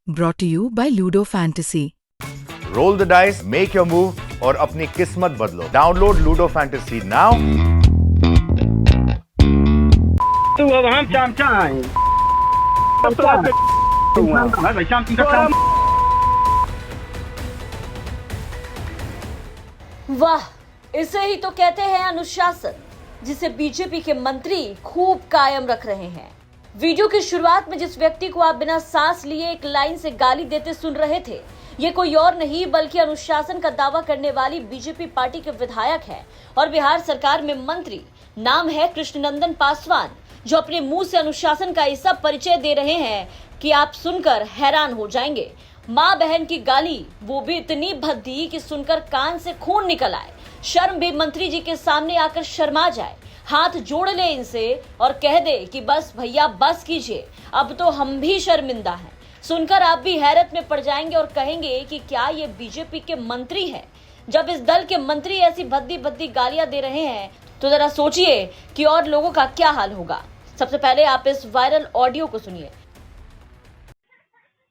Brought to you by Ludo Fantasy. Roll the dice, make your move और अपनी किस्मत बदलो। Download Ludo Fantasy now. तो अब हम चमचा हैं। वाह, इसे ही तो कहते हैं अनुशासन, जिसे बीजेपी के मंत्री खूब कायम रख रहे हैं। वीडियो की शुरुआत में जिस व्यक्ति को आप बिना सांस लिए एक लाइन से गाली देते सुन रहे थे, ये कोई और नहीं बल्कि अनुशासन का दावा करने वाली बीजेपी पार्टी के विधायक है और बिहार सरकार में मंत्री। नाम है कृष्णनंदन पासवान, जो अपने मुंह से अनुशासन का ऐसा परिचय दे रहे हैं कि आप सुनकर हैरान हो जाएंगे। माँ बहन की गाली, वो भी इतनी भद्दी कि सुनकर कान से खून निकल आए। शर्म भी मंत्री जी के सामने आकर शर्मा जाए, हाथ जोड़ ले इनसे और कह दे कि बस भैया बस कीजिए, अब तो हम भी शर्मिंदा हैं। सुनकर आप भी हैरत में पड़ जाएंगे और कहेंगे कि क्या ये बीजेपी के मंत्री हैं। जब इस दल के मंत्री ऐसी भद्दी भद्दी गालियां दे रहे हैं तो जरा सोचिए कि और लोगों का क्या हाल होगा। सबसे पहले आप इस वायरल ऑडियो को सुनिए।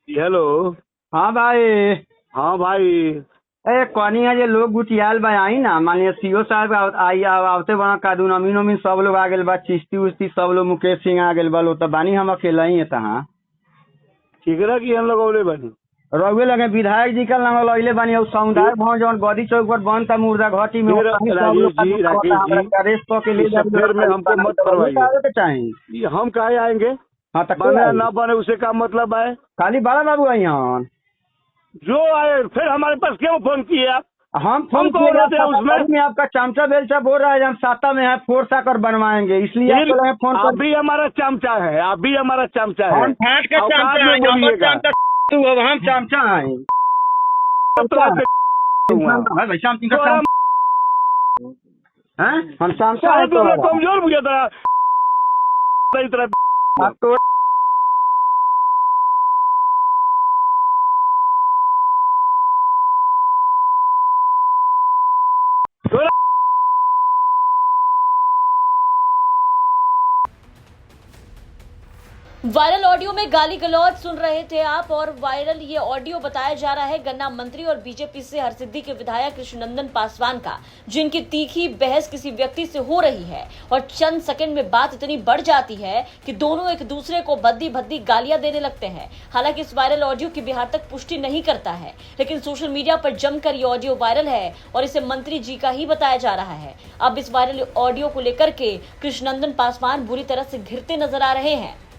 हेलो। हाँ भाई। हाँ भाई। ए कौनी है जे लोग गुटियाल बा आई ना, मानिए सीओ साहब आई आवते बना कानून अमीन उमीन सब लोग आ गेल बा, चिश्ती उश्ती सब लोग, मुकेश सिंह आ गेल बा, लो तो बानी हम अकेला ही है तहाँ। ठीकरा की हम लोग औले बनी रघुवे लगे विधायक जी का नाम लइले बानी और समुदाय भवन जौन गदी चौक पर बनता मुर्दा घाटी में अरेस्ट के लिए फिर में हमको मत करवाइए। चाहिए हम काहे आएंगे? हाँ तो बने ना बने उसे का मतलब है? खाली बड़ा बाबू आई यहाँ जो आए फिर हमारे पास क्यों फोन किए आप? हम फोन उसमें आपका चमचा बेलचा बोल रहा है, हम साता में है फोर्स आकर बनवाएंगे, इसलिए फोन। आप भी हमारा चमचा है, आप भी हमारा चमचा है। हम चमचा हैं। हम चमचा कमजोर बुझे तरह वायरल ऑडियो में गाली गलौज सुन रहे थे आप, और वायरल ये ऑडियो बताया जा रहा है गन्ना मंत्री और बीजेपी से हरसिद्धि के विधायक कृष्णनंदन पासवान का, जिनकी तीखी बहस किसी व्यक्ति से हो रही है और चंद सेकंड में बात इतनी बढ़ जाती है कि दोनों एक दूसरे को भद्दी भद्दी गालियां देने लगते हैं। हालांकि इस वायरल ऑडियो की बिहार तक पुष्टि नहीं करता है, लेकिन सोशल मीडिया पर जमकर ये ऑडियो वायरल है और इसे मंत्री जी का ही बताया जा रहा है। अब इस वायरल ऑडियो को लेकर के कृष्णनंदन पासवान बुरी तरह से घिरते नजर आ रहे हैं।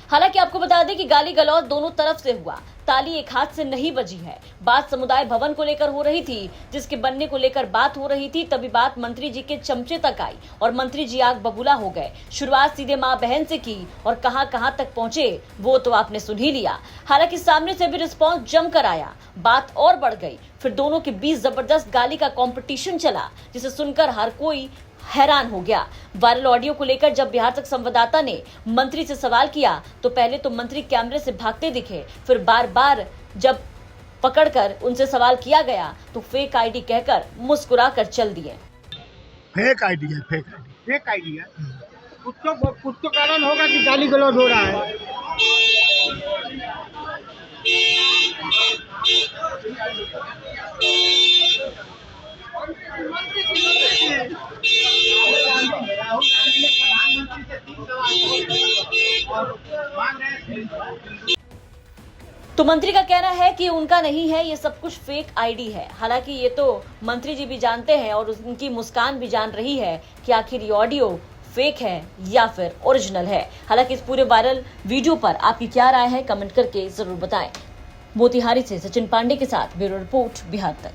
हालांकि आपको बता दें कि गाली गलौज दोनों तरफ से हुआ, ताली एक हाथ से नहीं बजी है। बात समुदाय भवन को लेकर हो रही थी, जिसके बनने को लेकर बात हो रही थी, तभी बात मंत्री जी के चमचे तक आई और मंत्री जी आग बबूला हो गए। शुरुआत सीधे मां बहन से की और कहां तक पहुंचे वो तो आपने सुन ही लिया। हालांकि सामने से भी रिस्पॉन्स जमकर आया, बात और बढ़ गई, फिर दोनों के बीच जबरदस्त गाली का कॉम्पिटिशन चला, जिसे सुनकर हर कोई हैरान हो गया। वायरल ऑडियो को लेकर जब बिहार तक संवाददाता ने मंत्री से सवाल किया तो पहले तो मंत्री कैमरे से भागते दिखे, फिर बार बार जब पकड़कर उनसे सवाल किया गया तो फेक आईडी कहकर मुस्कुरा कर चल दिए। फेक आईडी है, फेक आईडी है। कुछ तो कारण होगा कि गाली गलौज हो रहा है। तो मंत्री का कहना है कि उनका नहीं है, ये सब कुछ फेक आईडी है। हालांकि ये तो मंत्री जी भी जानते हैं और उनकी मुस्कान भी जान रही है कि आखिर ये ऑडियो फेक है या फिर ओरिजिनल है। हालांकि इस पूरे वायरल वीडियो पर आपकी क्या राय है, कमेंट करके जरूर बताएं। मोतिहारी से सचिन पांडे के साथ ब्यूरो रिपोर्ट, बिहार तक।